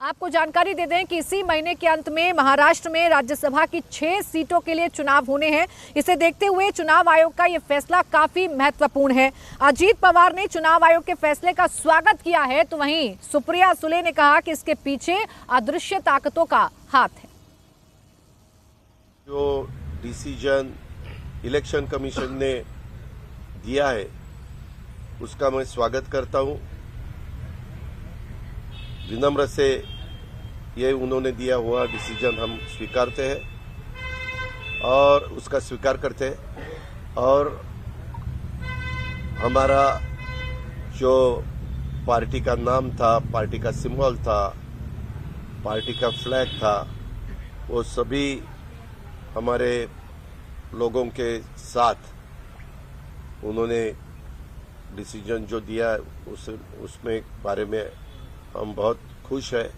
आपको जानकारी दे दें कि इसी महीने के अंत में महाराष्ट्र में राज्यसभा की 6 सीटों के लिए चुनाव होने हैं। इसे देखते हुए चुनाव आयोग का ये फैसला काफी महत्वपूर्ण है। अजीत पवार ने चुनाव आयोग के फैसले का स्वागत किया है, तो वहीं सुप्रिया सुले ने कहा कि इसके पीछे अदृश्य ताकतों का हाथ है। जो डिसीजन इलेक्शन कमीशन ने दिया है उसका मैं स्वागत करता हूं। विनम्र से ये उन्होंने दिया हुआ डिसीजन हम स्वीकारते हैं और उसका स्वीकार करते हैं। और हमारा जो पार्टी का नाम था, पार्टी का सिंबल था, पार्टी का फ्लैग था, वो सभी हमारे लोगों के साथ उन्होंने डिसीजन जो दिया उसमें बारे में हम बहुत खुश हैं।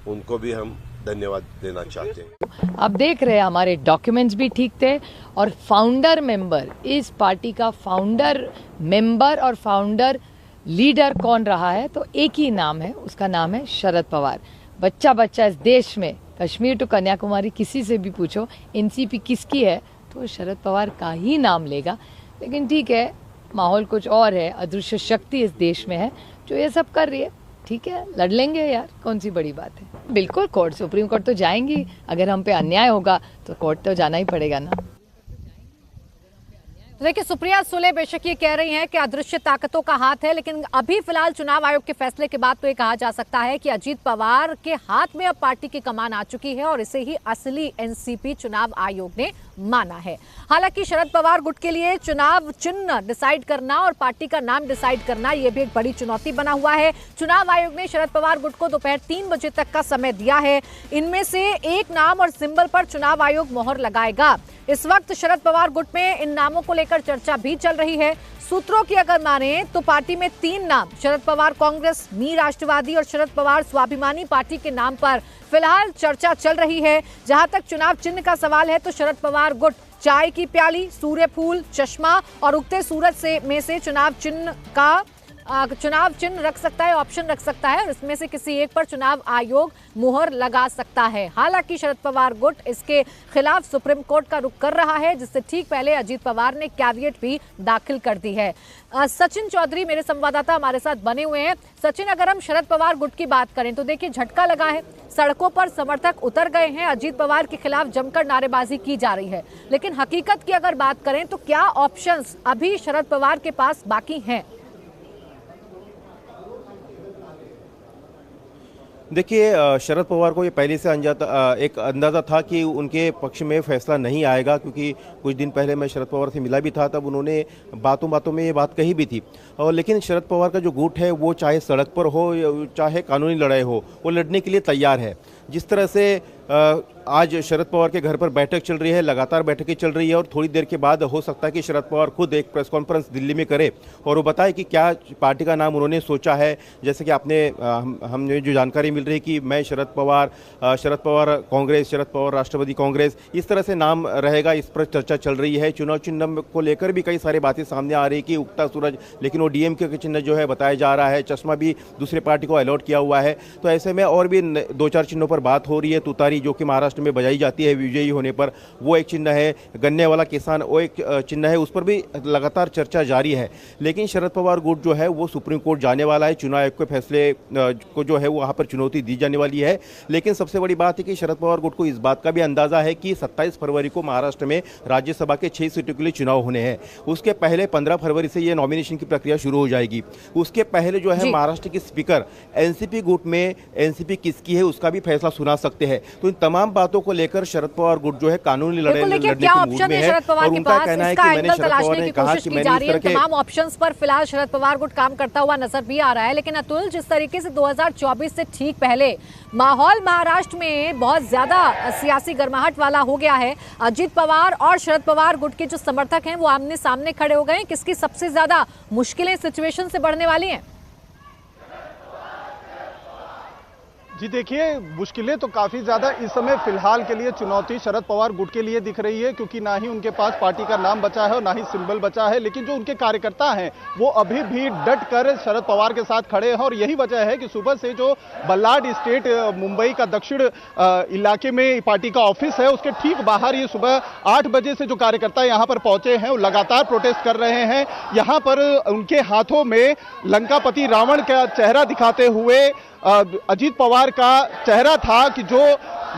उनको भी हम धन्यवाद देना चाहते हैं। आप देख रहे हैं हमारे डॉक्यूमेंट्स भी ठीक थे और फाउंडर मेंबर, इस पार्टी का फाउंडर मेंबर और फाउंडर लीडर कौन रहा है, तो एक ही नाम है, उसका नाम है शरद पवार। बच्चा बच्चा इस देश में कश्मीर टू कन्याकुमारी किसी से भी पूछो एनसीपी किसकी है तो शरद पवार का ही नाम लेगा। लेकिन ठीक है, माहौल कुछ और है, अदृश्य शक्ति इस देश में है जो ये सब कर रही है। ठीक है, लड़ लेंगे यार, कौन सी बड़ी बात है। बिल्कुल कोर्ट, सुप्रीम कोर्ट तो जाएंगी। अगर हम पे अन्याय होगा तो कोर्ट तो जाना ही पड़ेगा ना। देखिए, सुप्रिया सुले बेशक ये कह रही हैं कि अदृश्य ताकतों का हाथ है, लेकिन अभी फिलहाल चुनाव आयोग के फैसले के बाद तो ये कहा जा सकता है कि अजीत पवार के हाथ में अब पार्टी की कमान आ चुकी है और इसे ही असली एनसीपी चुनाव आयोग ने माना है। हालांकि शरद पवार गुट के लिए चुनाव चिन्ह डिसाइड करना और पार्टी का नाम डिसाइड करना ये भी एक बड़ी चुनौती बना हुआ है। चुनाव आयोग ने शरद पवार गुट को दोपहर 3 बजे तक का समय दिया है। इनमें से एक नाम और सिंबल पर चुनाव आयोग मोहर लगाएगा। इस वक्त शरद पवार गुट में इन नामों को लेकर चर्चा भी चल रही है। सूत्रों की अगर माने तो पार्टी में 3 नाम, शरद पवार कांग्रेस, मी राष्ट्रवादी और शरद पवार स्वाभिमानी पार्टी के नाम पर फिलहाल चर्चा चल रही है। जहां तक चुनाव चिन्ह का सवाल है तो शरद पवार गुट चाय की प्याली, सूर्य फूल, चश्मा और उगते सूरज में से चुनाव चिन्ह रख सकता है, ऑप्शन रख सकता है और इसमें से किसी एक पर चुनाव आयोग मुहर लगा सकता है। हालांकि शरद पवार गुट इसके खिलाफ सुप्रीम कोर्ट का रुख कर रहा है, जिससे ठीक पहले अजीत पवार ने कैविएट भी दाखिल कर दी है। सचिन चौधरी मेरे संवाददाता हमारे साथ बने हुए हैं। सचिन, अगर हम शरद पवार गुट की बात करें तो देखिए झटका लगा है, सड़कों पर समर्थक उतर गए हैं, अजीत पवार के खिलाफ जमकर नारेबाजी की जा रही है। लेकिन हकीकत की अगर बात करें तो क्या ऑप्शंस अभी शरद पवार के पास बाकी हैं? देखिए, शरद पवार को ये पहले से एक अंदाज़ा था कि उनके पक्ष में फैसला नहीं आएगा, क्योंकि कुछ दिन पहले मैं शरद पवार से मिला भी था, तब उन्होंने बातों बातों में ये बात कही भी थी। और लेकिन शरद पवार का जो गुट है वो चाहे सड़क पर हो चाहे कानूनी लड़ाई हो, वो लड़ने के लिए तैयार है। जिस तरह से आज शरद पवार के घर पर बैठक चल रही है, लगातार बैठकें चल रही है और थोड़ी देर के बाद हो सकता है कि शरद पवार खुद एक प्रेस कॉन्फ्रेंस दिल्ली में करे और वो बताए कि क्या पार्टी का नाम उन्होंने सोचा है। जैसे कि हमने जो जानकारी मिल रही है कि मैं शरद पवार कांग्रेस, शरद पवार राष्ट्रवादी कांग्रेस, इस तरह से नाम रहेगा। इस पर चर्चा चल रही है। चुनाव चिन्ह को लेकर भी कई सारी बातें सामने आ रही है कि उगता सूरज, लेकिन वो डीएमके के चिन्ह जो है बताया जा रहा है। चश्मा भी दूसरे पार्टी को अलॉट किया हुआ है। तो ऐसे में और भी 2-4 चिन्हों पर बात हो रही है। तुतारी जो कि महाराष्ट्र में बजाई जाती है विजयी होने पर, वो एक चिन्ह है। गन्ने वाला किसान, वो एक चिन्ह है। उस पर भी लगातार चर्चा जारी है। लेकिन शरद पवार गुट जो है वो सुप्रीम कोर्ट जाने वाला है। चुनाव आयोग के फैसले को जो है वो वहाँ पर चुनौती दी जाने वाली है। लेकिन सबसे बड़ी बात है कि शरद पवार गुट को इस बात का भी अंदाजा है कि 27 फरवरी को महाराष्ट्र में राज्यसभा के 6 सीटों के लिए चुनाव होने हैं। उसके पहले 15 फरवरी से ये नॉमिनेशन की प्रक्रिया शुरू हो जाएगी। उसके पहले जो है महाराष्ट्र के स्पीकर एनसीपी गुट में एनसीपी किसकी है उसका भी फैसला सुना सकते हैं। तो इन तमाम बातों को लेकर शरद पवार गुट जो है कानूनी लड़ने के मूड में है और उनका कहना है कि मैंने शरद पवार ने कहा कि मैंने इस तरह के तमाम ऑप्शंस पर फिलहाल शरद पवार गुट काम करता हुआ नजर भी आ रहा है। लेकिन अतुल, जिस तरीके से 2024 से ठीक पहले माहौल महाराष्ट्र में बहुत ज्यादा सियासी गर्माहट वाला हो गया है, अजीत पवार और शरद पवार गुट के जो समर्थक हैं वो आमने सामने खड़े हो गए। किसकी सबसे ज्यादा मुश्किलें सिचुएशन से बढ़ने वाली हैं? जी देखिए, मुश्किलें तो काफ़ी ज़्यादा इस समय फिलहाल के लिए चुनौती शरद पवार गुट के लिए दिख रही है, क्योंकि ना ही उनके पास पार्टी का नाम बचा है और ना ही सिंबल बचा है। लेकिन जो उनके कार्यकर्ता हैं वो अभी भी डट कर शरद पवार के साथ खड़े हैं और यही वजह है कि सुबह से जो बल्लाड स्टेट मुंबई का दक्षिण इलाके में पार्टी का ऑफिस है उसके ठीक बाहर ये सुबह 8 बजे से जो कार्यकर्ता यहाँ पर पहुंचे हैं वो लगातार प्रोटेस्ट कर रहे हैं। यहाँ पर उनके हाथों में लंकापति रावण का चेहरा दिखाते हुए अजीत पवार का चेहरा था कि जो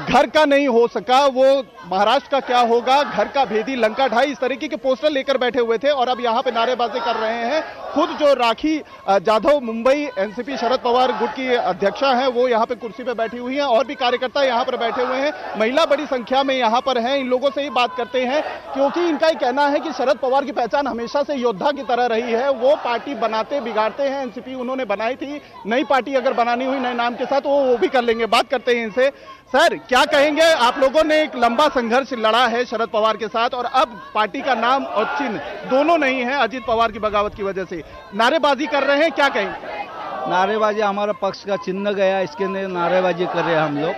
घर का नहीं हो सका वो महाराष्ट्र का क्या होगा, घर का भेदी लंका ढाई, इस तरीके के पोस्टर लेकर बैठे हुए थे और अब यहाँ पे नारेबाजी कर रहे हैं। खुद जो राखी जाधव मुंबई एनसीपी शरद पवार गुट की अध्यक्षा हैं वो यहाँ पे कुर्सी पे बैठी हुई हैं और भी कार्यकर्ता यहाँ पर बैठे हुए हैं। महिला बड़ी संख्या में यहाँ पर हैं। इन लोगों से ही बात करते हैं क्योंकि इनका ही कहना है कि शरद पवार की पहचान हमेशा से योद्धा की तरह रही है। वो पार्टी बनाते बिगाड़ते हैं। एनसीपी उन्होंने बनाई थी, नई पार्टी अगर बनानी हुई नए नाम के साथ वो भी कर लेंगे। बात करते हैं इनसे। सर, क्या कहेंगे, आप लोगों ने एक लंबा संघर्ष लड़ा है शरद पवार के साथ और अब पार्टी का नाम और चिन्ह दोनों नहीं है अजीत पवार की बगावत की वजह से, नारेबाजी कर रहे हैं, क्या कहेंगे? नारेबाजी हमारा पक्ष का चिन्ह गया, इसके लिए नारेबाजी कर रहे हैं हम लोग।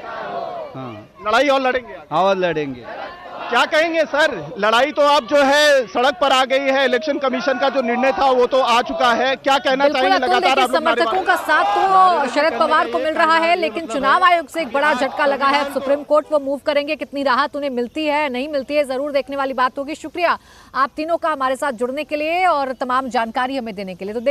हाँ, लड़ाई और लड़ेंगे? और लड़ेंगे। क्या कहेंगे सर, लड़ाई तो अब जो है सड़क पर आ गई है। इलेक्शन कमीशन का जो निर्णय था वो तो आ चुका है, क्या कहना चाहेंगे? लगातार आप समर्थकों का साथ तो शरद पवार को मिल रहा है, लेकिन चुनाव आयोग से एक बड़ा झटका लगा है। सुप्रीम कोर्ट वो मूव करेंगे, कितनी राहत उन्हें मिलती है नहीं मिलती है जरूर देखने वाली बात होगी। शुक्रिया आप तीनों का हमारे साथ जुड़ने के लिए और तमाम जानकारी हमें देने के लिए। तो